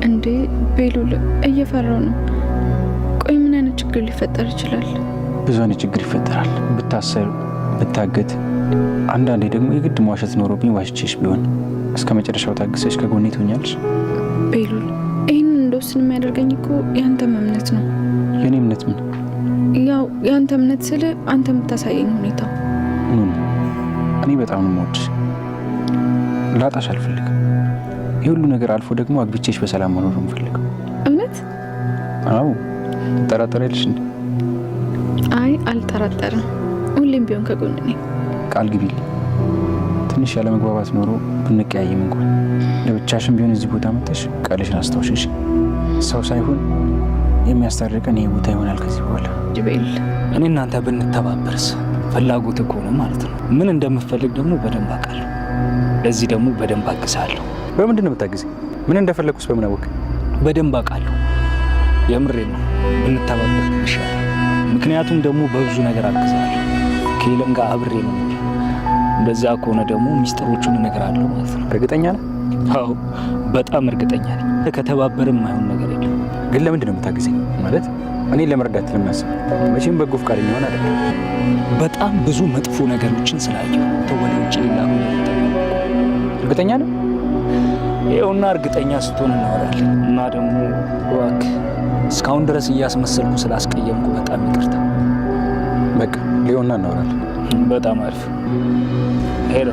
እንዴ ቤሉል እየፈራው ነው። ቆይ ምን አይነት ችግር ሊፈጠር ይችላል? ብዙ አይነት ችግር ይፈጠራል። ብታሰር፣ ብታገት፣ አንዳንዴ ደግሞ የግድ መዋሸት ኖሮብኝ ዋሽቼሽ ቢሆን እስከ መጨረሻው ታግሰሽ ከጎኔ ትሆኛለሽ። ቤሉል ይህንን እንደወስን የሚያደርገኝ እኮ የአንተም እምነት ነው። የኔ እምነት ምን? ያው የአንተ እምነት ስለ አንተ የምታሳየኝ ሁኔታ ምን? እኔ በጣም ነው የምወድሽ። ላጣሽ አልፈልግም። ይህ ሁሉ ነገር አልፎ ደግሞ አግብቼሽ በሰላም መኖር ነው የምፈልገው። እውነት? አዎ። ትጠራጠሪያለሽ እንዴ? አይ አልጠራጠርም። ሁሌም ቢሆን ከጎን ነኝ። ቃል ግቢልኝ። ትንሽ ያለ መግባባት ኖሮ ብንቀያየም እንኳን ለብቻሽም ቢሆን እዚህ ቦታ መጥተሽ ቃልሽን አስታውሽሽ። ሰው ሳይሆን የሚያስታርቀን ይሄ ቦታ ይሆናል ከዚህ በኋላ። ጅቤል እኔ እናንተ ብንተባበርስ? ፍላጎት እኮ ነው ማለት ነው። ምን እንደምፈልግ ደግሞ በደንብ አውቃለሁ። ለዚህ ደግሞ በደንብ አግዛለሁ። በምንድን ነው የምታግዘኝ? ምን እንደፈለግኩስ በምን አወቅ? በደንብ አውቃለሁ። የምሬን ነው። ብንተባበር ይሻላል። ምክንያቱም ደግሞ በብዙ ነገር አግዛለሁ። ከሄለን ጋር አብሬ ነው። እንደዛ ከሆነ ደግሞ ሚስጥሮቹን እነግራለሁ ማለት ነው። እርግጠኛ ነህ? አዎ በጣም እርግጠኛ ነኝ። ከተባበርም አይሆን ነገር የለም። ግን ለምንድን ነው የምታግዘኝ? ማለት እኔ ለመርዳት ለምናስብ መቼም በጎ ፍቃደኛ ሆን አይደለም። በጣም ብዙ መጥፎ ነገሮችን ስላየሁ ተወለ ውጭ ሌላ እርግጠኛ ነህ? ይኸውና እርግጠኛ ስትሆን እናወራለን። እና ደግሞ እባክህ እስካሁን ድረስ እያስመሰልኩ ስላስቀየምኩ በጣም ይቅርታ። በቃ ሊሆንና እናወራለን። በጣም አሪፍ። ሄሎ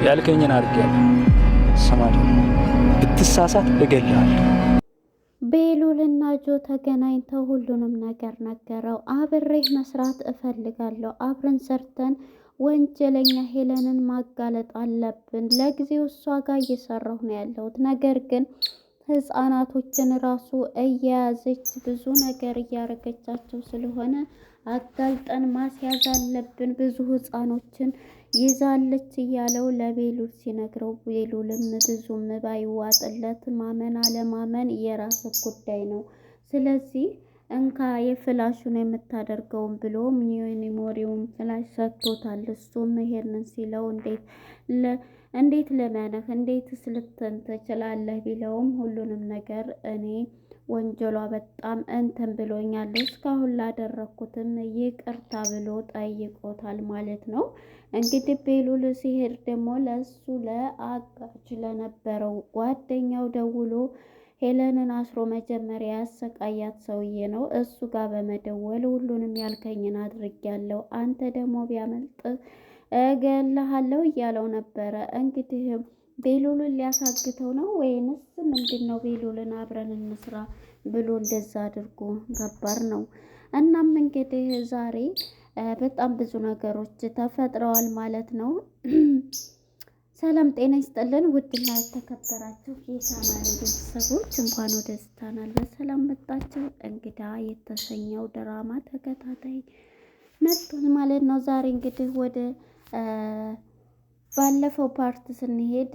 ያልከኝን አድርጌያለሁ። ስማ ደግሞ ብትሳሳት እገልሃለሁ። ቤሉልና ጆ ተገናኝተው ሁሉንም ነገር ነገረው። አብሬህ መስራት እፈልጋለሁ። አብረን ሰርተን ወንጀለኛ ሄለንን ማጋለጥ አለብን። ለጊዜው እሷ ጋር እየሰራሁ ነው ያለሁት፣ ነገር ግን ህፃናቶችን ራሱ እየያዘች ብዙ ነገር እያረገቻቸው ስለሆነ አጋልጠን ማስያዝ አለብን። ብዙ ህፃኖችን ይዛለች እያለው ለቤሉል ሲነግረው ቤሉልም ብዙም ባይዋጥለት ማመን አለማመን የራስ ጉዳይ ነው። ስለዚህ እንካ የፍላሹን የምታደርገውን ብሎ ሚሞሪውን ፍላሽ ሰጥቶታል። እሱም ይሄንን ሲለው እንዴት ለመነህ እንዴት ስልተን ትችላለህ ቢለውም ሁሉንም ነገር እኔ ወንጀሏ በጣም እንትን ብሎኛል፣ እስካሁን ላደረኩትም ይቅርታ ብሎ ጠይቆታል ማለት ነው። እንግዲህ ቤሉል ሲሄድ ደግሞ ለሱ ለአጋች ለነበረው ጓደኛው ደውሎ ሄለንን አስሮ መጀመሪያ ያሰቃያት ሰውዬ ነው። እሱ ጋር በመደወል ሁሉንም ያልከኝን አድርጌያለሁ፣ አንተ ደግሞ ቢያመልጥ እገልሃለሁ እያለው ነበረ። እንግዲህ ቤሉልን ሊያሳግተው ነው ወይንስ ምንድን ነው? ቤሉልን አብረን እንስራ ብሎ እንደዛ አድርጎ ገባር ነው። እናም እንግዲህ ዛሬ በጣም ብዙ ነገሮች ተፈጥረዋል ማለት ነው። ሰላም ጤና ይስጥልን ውድና የተከበራችሁ የቻናሌ ቤተሰቦች እንኳን ወደ ቻናል በሰላም መጣችሁ። እንግዳ የተሰኘው ድራማ ተከታታይ መጥቷል ማለት ነው። ዛሬ እንግዲህ ወደ ባለፈው ፓርት ስንሄድ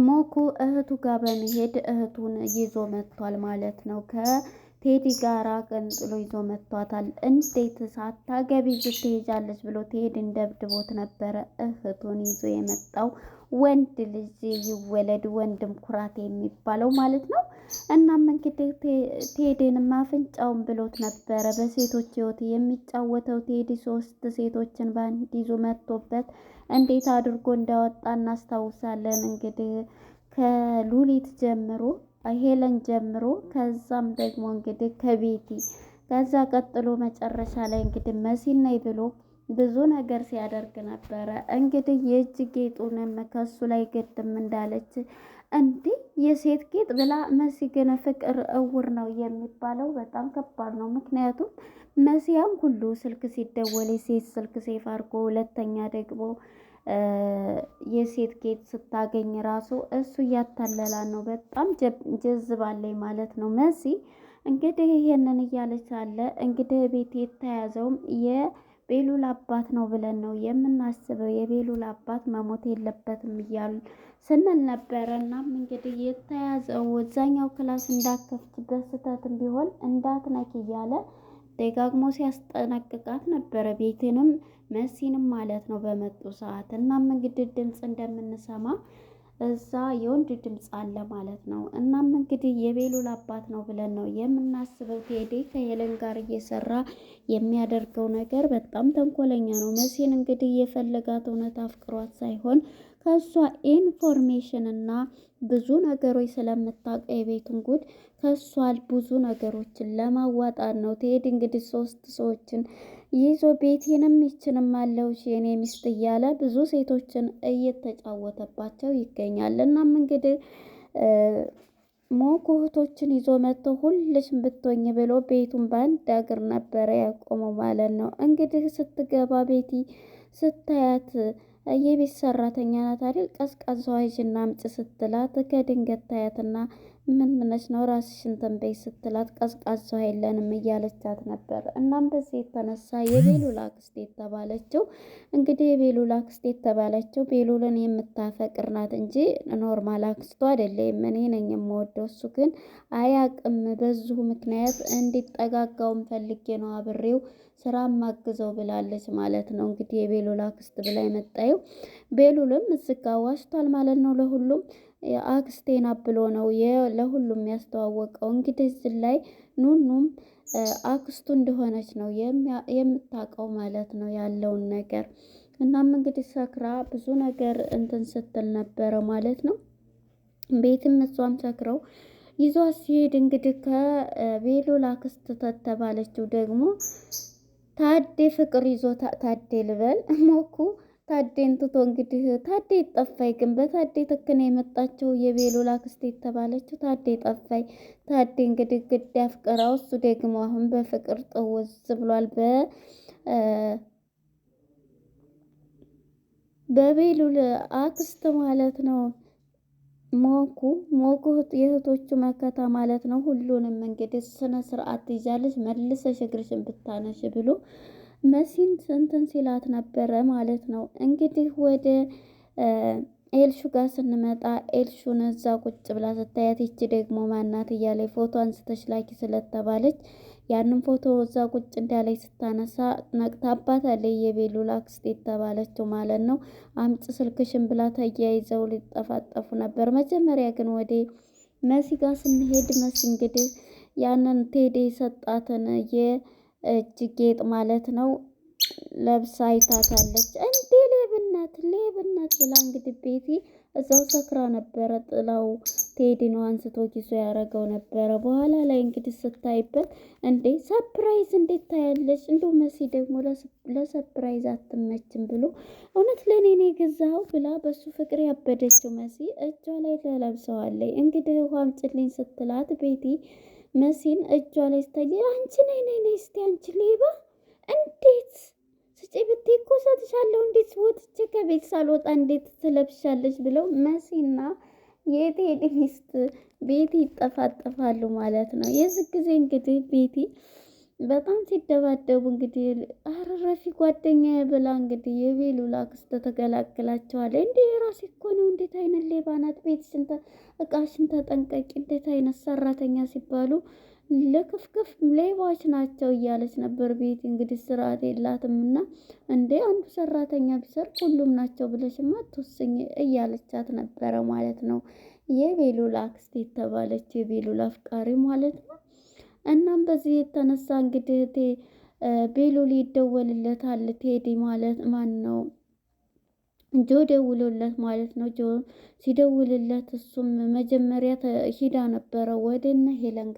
ሞኩ እህቱ ጋር በመሄድ እህቱን ይዞ መጥቷል ማለት ነው። ከቴዲ ጋራ ቀንጥሎ ይዞ መጥቷታል። እንዴት ሳታገቢ ትሄጃለች ብሎ ቴዲን ደብድቦት ነበረ እህቱን ይዞ የመጣው። ወንድ ልጅ ይወለድ ወንድም ኩራት የሚባለው ማለት ነው። እናም እንግዲህ ቴዲንም አፍንጫውን ብሎት ነበረ። በሴቶች ህይወት የሚጫወተው ቴዲ 3 ሴቶችን በአንድ ይዞ መጥቶበት እንዴት አድርጎ እንዳወጣ እናስታውሳለን። እንግዲህ ከሉሊት ጀምሮ ሄለን ጀምሮ ከዛም ደግሞ እንግዲህ ከቤቲ ከዛ ቀጥሎ መጨረሻ ላይ እንግዲህ መሲና ብሎ ብዙ ነገር ሲያደርግ ነበረ። እንግዲህ የእጅ ጌጡንም ከሱ ላይ ገድም እንዳለች እንዲህ የሴት ጌጥ ብላ መሲ ግን ፍቅር እውር ነው የሚባለው በጣም ከባድ ነው። ምክንያቱም መሲያም ሁሉ ስልክ ሲደወል የሴት ስልክ ሴፍ አድርጎ ሁለተኛ ደግሞ የሴት ጌጥ ስታገኝ ራሱ እሱ እያታለላን ነው። በጣም ጀዝባለኝ ማለት ነው መሲ። እንግዲህ ይሄንን እያለች አለ እንግዲህ ቤት የተያዘውም የቤሉል አባት ነው ብለን ነው የምናስበው። የቤሉል አባት መሞት የለበትም እያሉ ስንል ነበረ። እናም እንግዲህ የተያዘው እዛኛው ክላስ እንዳከፍት በስተትም ቢሆን እንዳትነክ እያለ ደጋግሞ ሲያስጠነቅቃት ነበረ። ቤትንም መሲንም ማለት ነው በመጡ ሰዓት። እናም እንግዲህ ድምፅ እንደምንሰማ እዛ የወንድ ድምፅ አለ ማለት ነው። እናም እንግዲህ የቤሉል አባት ነው ብለን ነው የምናስበው። ቴዲ ከሄለን ጋር እየሰራ የሚያደርገው ነገር በጣም ተንኮለኛ ነው። መሲን እንግዲህ የፈለጋት እውነት አፍቅሯት ሳይሆን ከእሷ ኢንፎርሜሽን እና ብዙ ነገሮች ስለምታውቅ የቤቱን ጉድ ከእሷ ብዙ ነገሮችን ለማዋጣት ነው። ቴዲ እንግዲህ 3 ሰዎችን ይዞ ቤቴንም ይችንም አለው የኔ ሚስት እያለ ብዙ ሴቶችን እየተጫወተባቸው ይገኛል። እናም እንግዲህ ሞኩ እህቶችን ይዞ መጥቶ ሁልሽም ብትሆኝ ብሎ ቤቱን በአንድ እግር ነበረ ያቆመው ማለት ነው። እንግዲህ ስትገባ ቤቲ ስታያት የቤት ሰራተኛ ናት አይደል? ቀዝቃዛ ይዥና አምጪ ስትላት ከድንገት ታያትና ምን ነሽ ነው ራስሽን ተንበይ ስትላት ቀዝቃዛ የለንም እያለቻት ነበር። እናም በዚህ የተነሳ የቤሉል አክስት የተባለችው እንግዲህ የቤሉል አክስት የተባለችው ቤሉልን የምታፈቅር ናት እንጂ ኖርማል አክስቱ አይደለም። እኔ ነኝ የምወደው እሱ ግን አያቅም። በዚሁ ምክንያት እንዲጠጋጋውም ፈልጌ ነው አብሬው ስራ ማግዘው ብላለች ማለት ነው። እንግዲህ የቤሉል አክስት ብላ የመጣየው ቤሉልም እዝጋ ዋሽቷል ማለት ነው። ለሁሉም አክስቴና ብሎ ነው ለሁሉም ያስተዋወቀው። እንግዲህ እዚህ ላይ ኑኑም አክስቱ እንደሆነች ነው የምታውቀው ማለት ነው ያለውን ነገር። እናም እንግዲህ ሰክራ ብዙ ነገር እንትን ስትል ነበረ ማለት ነው። ቤትም እሷም ሰክረው ይዟ ሲሄድ እንግዲህ ከቤሉል አክስት ተተባለችው ደግሞ ታዴ ፍቅር ይዞ ታዴ ልበል ሞኩ ታዴን ትቶ እንግዲህ ታዴ ጠፋይ። ግን በታዴ ትክክል የመጣችው የቤሉል አክስት የተባለችው ታዴ ጠፋይ። ታዴ እንግዲህ ግድ ያፍቅራው እሱ ደግሞ አሁን በፍቅር ጥውዝ ብሏል በቤሉል አክስት ማለት ነው። ሞኩ የእህቶቹ መከታ ማለት ነው። ሁሉንም እንግዲህ ስነ ስርዓት ትይዛለች መልሰሽ እግርሽን ብታነሽ ብሎ መሲን እንትን ሲላት ነበረ ማለት ነው። እንግዲህ ወደ ኤልሹ ጋር ስንመጣ ኤልሹን እዛ ቁጭ ብላ ስታያት ይቺ ደግሞ ማናት እያለ ፎቶ አንስተሽ ላኪ ስለተባለች ያንን ፎቶ እዛ ቁጭ እንዳለች ስታነሳ ነቅታባታለች የቤሉል አክስት የተባለችው ማለት ነው። አምጪ ስልክሽን ብላ ተያይዘው ሊጠፋጠፉ ነበር። መጀመሪያ ግን ወደ መሲ ጋር ስንሄድ መሲ እንግዲህ ያንን ቴዲ የሰጣትን የእጅ ጌጥ ማለት ነው ለብሳ አይታታለች። እንዴ ሌብነት ብላ እንግዲህ ቤቲ እዛው ሰክራ ነበረ ጥላው ቴዲ ነው አንስቶ ኪሶ ያደረገው ነበረ። በኋላ ላይ እንግዲህ ስታይበት እንዴ ሰርፕራይዝ እንዴት ታያለች? እንደው መሲ ደግሞ ለሰርፕራይዝ አትመችም ብሎ እውነት ለኔ ነው የገዛኸው ብላ በሱ ፍቅር ያበደችው መሲ እጇ ላይ ተለብሰዋለች። እንግዲህ ውሃ አምጪልኝ ስትላት ቤቲ መሲን እጇ ላይ ስታይ አንቺ ነይ እስቲ አንቺ ሌባ እንዴት ስጪ ብትይ እኮ ሰጥሻለሁ፣ እንዴት ወጥቼ ከቤት ሳልወጣ እንዴት ትለብሻለች ብለው መሲና የቴዲ ሚስት ቤቲ ይጠፋጠፋሉ ማለት ነው። የዚህ ጊዜ እንግዲህ ቤቲ በጣም ሲደባደቡ እንግዲህ አረረፊ ጓደኛዬ ብላ እንግዲህ የቤሉል አክስት ተገላግላቸዋለች። እንዴ የራሴ እኮ ነው፣ እንዴት አይነት ሌባ ናት፣ ቤትሽን እቃሽን ተጠንቀቂ፣ እንዴት አይነት ሰራተኛ ሲባሉ ለክፍክፍ ሌባዎች ናቸው እያለች ነበር። ቤት እንግዲህ ስርዓት የላትም እና እንዴ አንዱ ሰራተኛ ቢሰርቅ ሁሉም ናቸው ብለሽማ አትወስኝ እያለቻት ነበረ ማለት ነው። የቤሉል አክስት የተባለች የቤሉል አፍቃሪ ማለት ነው። እናም በዚህ የተነሳ እንግዲህ ቤሉል ይደወልለታል ቴዲ ማለት ማን ነው ጆ ደውሎለት ማለት ነው። ጆ ሲደውልለት እሱም መጀመሪያ ሂዳ ነበረ ወደ እነ ሄለን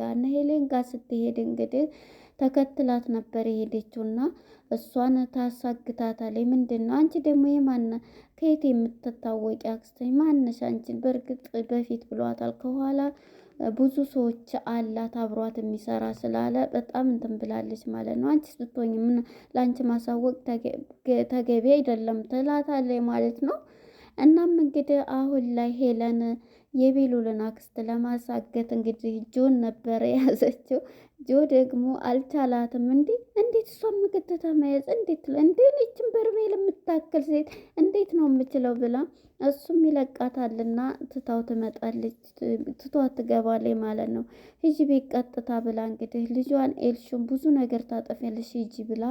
ጋር ስትሄድ እንግዲህ ተከትላት ነበር የሄደችውና እሷን ታሳግታታለች። ምንድን ነው አንቺ ደግሞ የማነ ከየት የምትታወቂ አክስተኝ ማነሽ አንቺን? በእርግጥ በፊት ብሏታል ከኋላ ብዙ ሰዎች አላት አብሯት የሚሰራ ስላለ በጣም እንትን ብላለች ማለት ነው። አንቺ ስትሆኝ ምን ለአንቺ ማሳወቅ ተገቢ አይደለም ትላታለች ማለት ነው። እናም እንግዲህ አሁን ላይ ሄለን የቤሉልን አክስት ለማሳገት እንግዲህ ጆን ነበር የያዘችው። ጆ ደግሞ አልቻላትም። እንዴት እሷን ምክትታ መያዝ እንዴት ይችን በርሜል የምታክል ሴት እንዴት ነው የምችለው ብላ እሱም ይለቃታልና ትታው ትመጣለች፣ ትቷት ትገባለች ማለት ነው። ሂጂ ቤት ቀጥታ ብላ እንግዲህ ልጇን ኤልሹን ብዙ ነገር ታጠፊያለሽ ሂጂ ብላ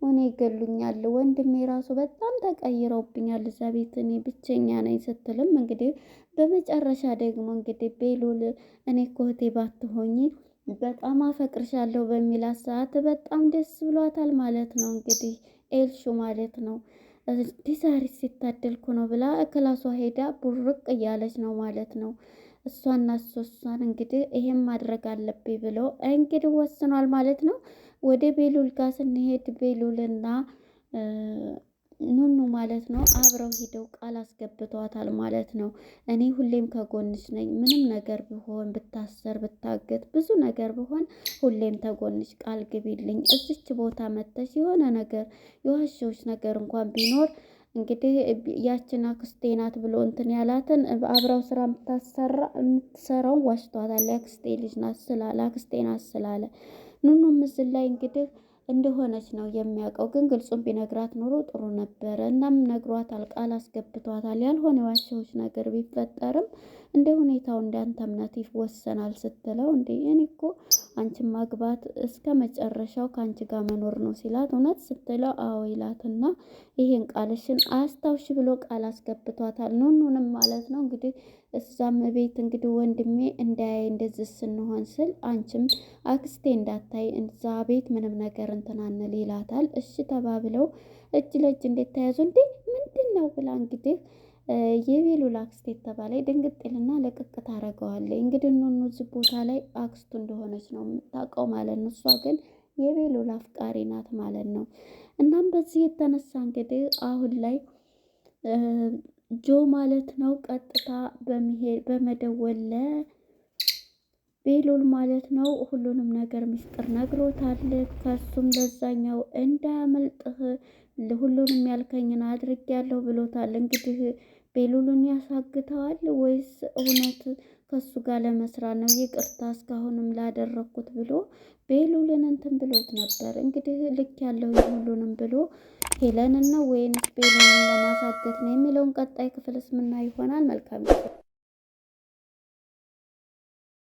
እኔ ይገሉኛል፣ ወንድሜ ራሱ በጣም ተቀይረውብኛል እዛ ቤት እኔ ብቸኛ ነኝ ስትልም እንግዲህ በመጨረሻ ደግሞ እንግዲህ ቤሉል እኔ እኮ እህቴ ባትሆኚ በጣም አፈቅርሻለሁ በሚላት ሰዓት በጣም ደስ ብሏታል ማለት ነው። እንግዲህ ኤልሹ ማለት ነው ዲዛሪ ሲታደልኩ ነው ብላ ክላሷ ሄዳ ቡርቅ እያለች ነው ማለት ነው። እሷና እሷን እንግዲህ ይሄን ማድረግ አለብኝ ብሎ እንግዲህ ወስኗል ማለት ነው። ወደ ቤሉል ጋር ስንሄድ ቤሉልና ኑኑ ማለት ነው አብረው ሂደው ቃል አስገብተዋታል ማለት ነው። እኔ ሁሌም ከጎንሽ ነኝ፣ ምንም ነገር ቢሆን ብታሰር ብታገት ብዙ ነገር ቢሆን ሁሌም ተጎንሽ ቃል ግቢልኝ። እዚች ቦታ መተሽ የሆነ ነገር የዋሸዎች ነገር እንኳን ቢኖር እንግዲህ ያችን አክስቴ ናት ብሎ እንትን ያላትን አብረው ስራ የምትሰራውን ዋሽቷታል። አክስቴ ልጅ ናት ስላለ አክስቴ ናት ስላለ ኑኑም ምስል ላይ እንግዲህ እንደሆነች ነው የሚያውቀው። ግን ግልጹን ቢነግራት ኖሮ ጥሩ ነበረ። እናም ነግሯታል፣ ቃል አስገብቷታል። ያልሆነ ዋሻዎች ነገር ቢፈጠርም እንደ ሁኔታው እንዳንተ እምነት ይወሰናል ስትለው እንዴ እኔ እኮ አንቺን ማግባት እስከ መጨረሻው ከአንቺ ጋር መኖር ነው ሲላት እውነት ስትለው አዎ ይላትና ይሄን ቃልሽን አስታውሽ ብሎ ቃል አስገብቷታል። ኑኑንም ማለት ነው እንግዲህ እዛም ቤት እንግዲህ ወንድሜ እንዳያይ እንደዚህ ስንሆን ስል አንቺም አክስቴ እንዳታይ እዛ ቤት ምንም ነገር እንትናንል ይላታል። እሺ ተባብለው እጅ ለእጅ እንዴት ተያዙ እንዴ ምንድን ነው ብላ እንግዲህ የቤሉል አክስቴ የተባለ ድንግጥልና ለቅቅ ታደርገዋለች። እንግዲህ ኑኑ እዚህ ቦታ ላይ አክስቱ እንደሆነች ነው የምታውቀው ማለት ነው። እሷ ግን የቤሉል አፍቃሪ ናት ማለት ነው። እናም በዚህ የተነሳ እንግዲህ አሁን ላይ ጆ ማለት ነው ቀጥታ በመደወል ቤሉል ማለት ነው ሁሉንም ነገር ምስጢር ነግሮታል። ከሱም ለዛኛው እንዳያመልጥህ ሁሉንም ያልከኝን አድርጌያለሁ ብሎታል። እንግዲህ ቤሉልን ያሳግተዋል ወይስ እውነት ከሱ ጋር ለመስራት ነው? ይቅርታ እስካሁንም ላደረኩት ብሎ ቤሉልን እንትን ብሎት ነበር። እንግዲህ ልክ ያለው ሁሉንም ብሎ ሄለንን ነው ወይንስ ቤሉልን ለማሳገት ነው የሚለውን ቀጣይ ክፍልስ ምና ይሆናል። መልካም